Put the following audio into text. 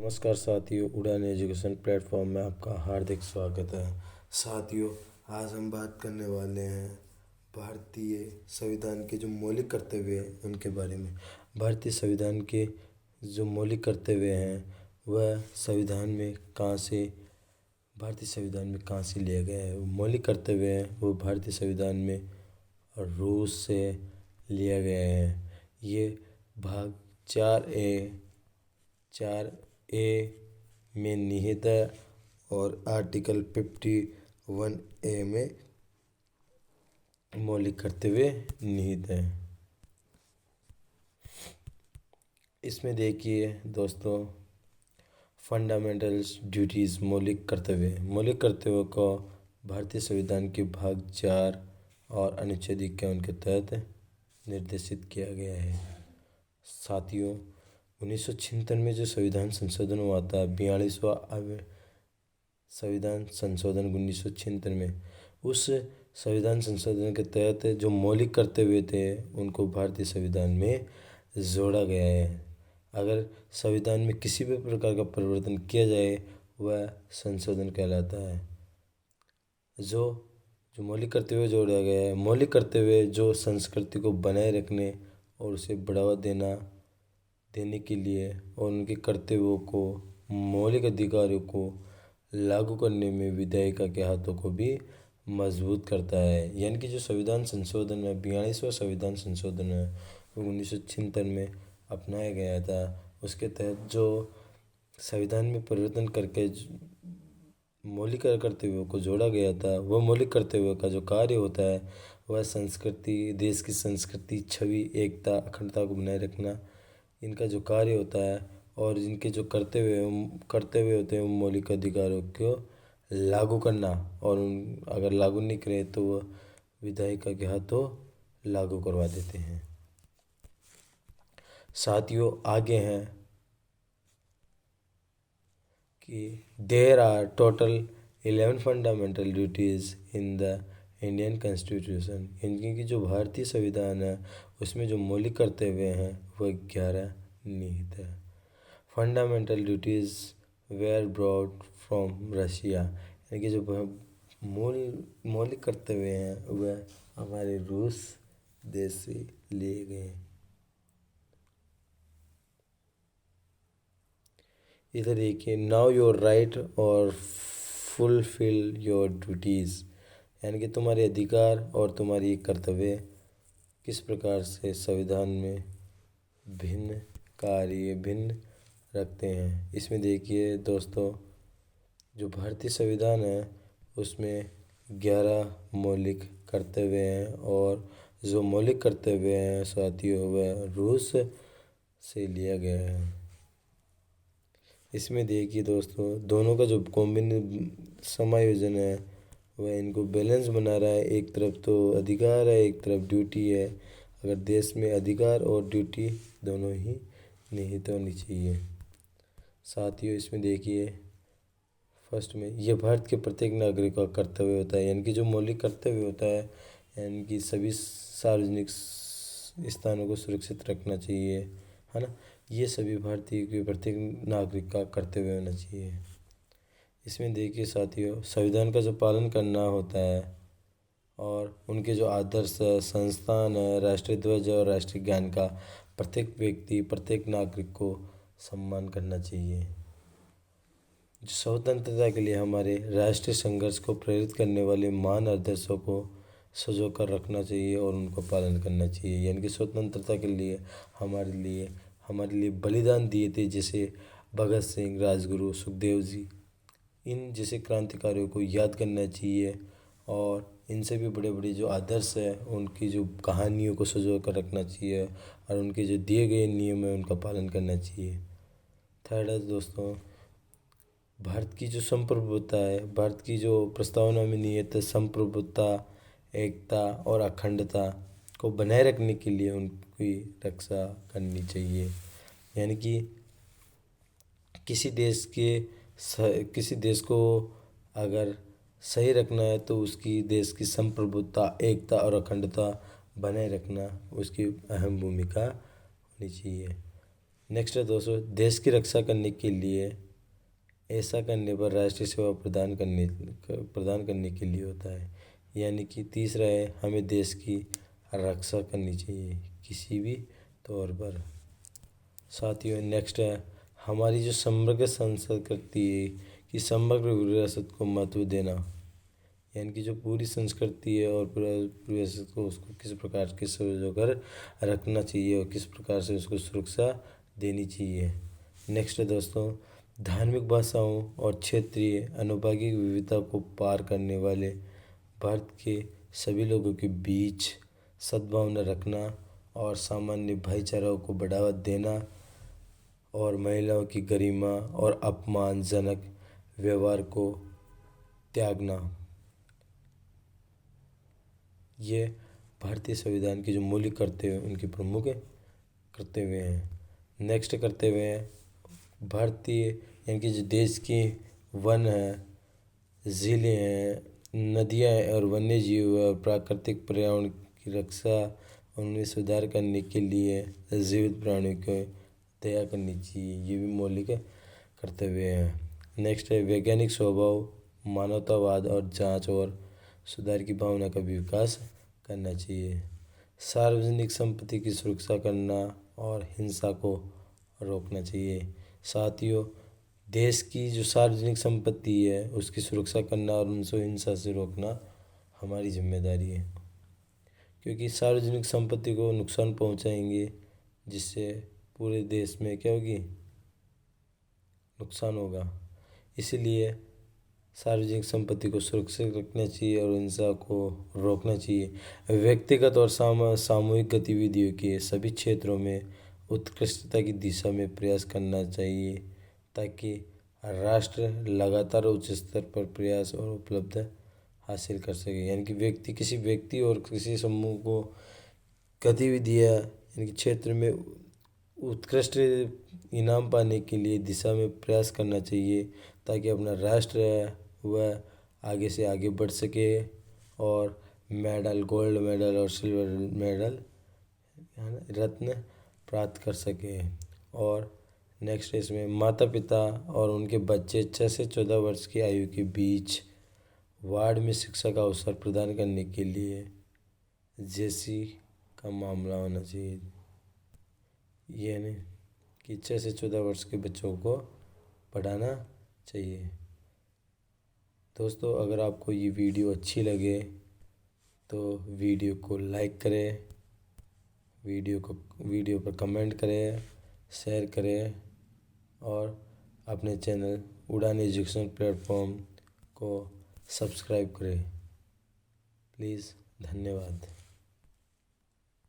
नमस्कार साथियों, उड़ान एजुकेशन प्लेटफॉर्म में आपका हार्दिक स्वागत है। साथियों, आज हम बात करने वाले हैं भारतीय संविधान के जो मौलिक कर्तव्य हैं उनके बारे में। भारतीय संविधान के जो मौलिक कर्तव्य हैं वह भारतीय संविधान में कहाँ से लिया गया है। वो मौलिक कर्तव्य हैं वो भारतीय संविधान में और रूस से लिया गया है। ये भाग 4A में निहित है और आर्टिकल 51A में मौलिक कर्तव्य निहित है। इसमें देखिए दोस्तों, फंडामेंटल ड्यूटीज़ मौलिक कर्तव्यों को भारतीय संविधान के भाग 4 और अनुच्छेद 51 के तहत निर्देशित किया गया है। साथियों, 1976 में जो संविधान संशोधन हुआ था, 42वां संविधान संशोधन 1976 में, उस संविधान संशोधन के तहत जो मौलिक कर्तव्य थे उनको भारतीय संविधान में जोड़ा गया है। अगर संविधान में किसी भी प्रकार का परिवर्तन किया जाए वह संशोधन कहलाता है। जो मौलिक कर्तव्य जोड़ा गया है, मौलिक कर्तव्य जो संस्कृति को बनाए रखने और उसे बढ़ावा देने के लिए और उनके कर्तव्यों को, मौलिक अधिकारों को लागू करने में विधायिका के हाथों को भी मजबूत करता है। यानी कि जो संविधान संशोधन है, 42वां संविधान संशोधन है, वो 1976 में अपनाया गया था। उसके तहत जो संविधान में परिवर्तन करके मौलिक कर्तव्यों को जोड़ा गया था, वह मौलिक कर्तव्यों का जो कार्य होता है वह संस्कृति, देश की संस्कृति, छवि, एकता, अखंडता को बनाए रखना, इनका जो कार्य होता है और इनके जो कर्तव्य होते हैं मौलिक अधिकारों को लागू करना, और अगर लागू नहीं करें तो वह विधायिका के हाथों लागू करवा देते हैं। साथियों, आगे हैं कि there are total 11 fundamental duties in the Indian constitution. इनकी जो भारतीय संविधान है उसमें जो मौलिक कर्तव्य हैं वह 11 निहित है। Fundamental duties were borrowed from Russia. यानी कि जो मौलिक कर्तव्य हैं वह हमारे रूस देश से लिए गए हैं। इधर देखिए, नाउ योर राइट और फुलफिल योर ड्यूटीज़। यानी कि तुम्हारे अधिकार और तुम्हारी कर्तव्य किस प्रकार से संविधान में भिन्न रखते हैं। इसमें देखिए दोस्तों, जो भारतीय संविधान है उसमें 11 मौलिक कर्तव्य हैं और जो मौलिक कर्तव्य हैं साथियों वह रूस से लिया गया है। इसमें देखिए दोस्तों, दोनों का जो समायोजन है वह इनको बैलेंस बना रहा है। एक तरफ तो अधिकार है, एक तरफ ड्यूटी है। अगर देश में अधिकार और ड्यूटी दोनों ही निहित होनी चाहिए। साथियों, इसमें देखिए फर्स्ट में यह भारत के प्रत्येक नागरिक का कर्तव्य होता है। यानी कि जो मौलिक कर्तव्य होता है, यानी कि सभी सार्वजनिक स्थानों को सुरक्षित रखना चाहिए, है ना। ये सभी भारतीय के प्रत्येक नागरिक का कर्तव्य होना चाहिए। इसमें देखिए साथियों, संविधान का जो पालन करना होता है और उनके जो आदर्श संस्थान है, राष्ट्रीय ध्वज और राष्ट्रीय गान का प्रत्येक व्यक्ति, प्रत्येक नागरिक को सम्मान करना चाहिए। जो स्वतंत्रता के लिए हमारे राष्ट्रीय संघर्ष को प्रेरित करने वाले महान आदर्शों को सजो कर रखना चाहिए और उनको पालन करना चाहिए। यानी कि स्वतंत्रता के लिए हमारे लिए बलिदान दिए थे, जैसे भगत सिंह, राजगुरु, सुखदेव जी, इन जैसे क्रांतिकारियों को याद करना चाहिए और इनसे भी बड़े बड़े जो आदर्श है उनकी जो कहानियों को सजो कर रखना चाहिए और उनके जो दिए गए नियम है उनका पालन करना चाहिए। थर्ड है दोस्तों, भारत की जो संप्रभुता है, भारत की जो प्रस्तावना में निहित संप्रभुता, एकता और अखंडता को बनाए रखने के लिए उनकी रक्षा करनी चाहिए। यानी कि किसी देश को अगर सही रखना है तो उसकी देश की संप्रभुता, एकता और अखंडता बनाए रखना उसकी अहम भूमिका होनी चाहिए। नेक्स्ट है दोस्तों, देश की रक्षा करने के लिए, ऐसा करने पर राष्ट्रीय सेवा प्रदान करने के लिए होता है। यानी कि तीसरा है, हमें देश की रक्षा करनी चाहिए किसी भी तौर पर। साथियों नेक्स्ट है, हमारी जो समग्र संस्कृति है कि समग्र विरासत को महत्व देना। यानी कि जो पूरी संस्कृति है और पूरा विरासत को, उसको किस प्रकार के संजो कर रखना चाहिए और किस प्रकार से उसको सुरक्षा देनी चाहिए। नेक्स्ट है दोस्तों, धार्मिक भाषाओं और क्षेत्रीय अनुभागीय विविधता को पार करने वाले भारत के सभी लोगों के बीच सद्भावना रखना और सामान्य भाईचाराओं को बढ़ावा देना और महिलाओं की गरिमा और अपमानजनक व्यवहार को त्यागना, ये भारतीय संविधान के जो मौलिक कर्तव्य उनके प्रमुख कर्तव्य हैं। नेक्स्ट कर्तव्य है भारतीय, यानी कि जो देश की वन है, झीलें हैं, नदियाँ हैं और वन्य जीव और प्राकृतिक पर्यावरण की रक्षा, उनमें सुधार करने के लिए जीवित प्राणियों को दया करनी चाहिए, ये भी मौलिक कर्तव्य है। नेक्स्ट है वैज्ञानिक स्वभाव, मानवतावाद और जांच और सुधार की भावना का भी विकास करना चाहिए। सार्वजनिक संपत्ति की सुरक्षा करना और हिंसा को रोकना चाहिए। साथियों, देश की जो सार्वजनिक संपत्ति है उसकी सुरक्षा करना और उनसे हिंसा से रोकना हमारी जिम्मेदारी है, क्योंकि सार्वजनिक संपत्ति को नुकसान पहुंचाएंगे जिससे पूरे देश में क्या होगी, नुकसान होगा। इसीलिए सार्वजनिक संपत्ति को सुरक्षित रखना चाहिए और हिंसा को रोकना चाहिए। व्यक्तिगत और सामूहिक गतिविधियों के सभी क्षेत्रों में उत्कृष्टता की दिशा में प्रयास करना चाहिए ताकि राष्ट्र लगातार उच्च स्तर पर प्रयास और उपलब्ध हासिल कर सके। यानी कि किसी व्यक्ति और किसी समूह को गतिविधियाँ यानी कि क्षेत्र में उत्कृष्ट इनाम पाने के लिए दिशा में प्रयास करना चाहिए ताकि अपना राष्ट्र है वह आगे से आगे बढ़ सके और मेडल, गोल्ड मेडल और सिल्वर मेडल, रत्न प्राप्त कर सके। और नेक्स्ट इसमें माता पिता और उनके बच्चे 6 से 14 वर्ष की आयु के बीच वार्ड में शिक्षा का अवसर प्रदान करने के लिए जैसी का मामला होना चाहिए। ये नहीं कि 6 से 14 वर्ष के बच्चों को पढ़ाना चाहिए। दोस्तों, अगर आपको ये वीडियो अच्छी लगे तो वीडियो को लाइक करें, वीडियो पर कमेंट करें, शेयर करें और अपने चैनल उड़ान एजुकेशन प्लेटफॉर्म को सब्सक्राइब करें। प्लीज़, धन्यवाद।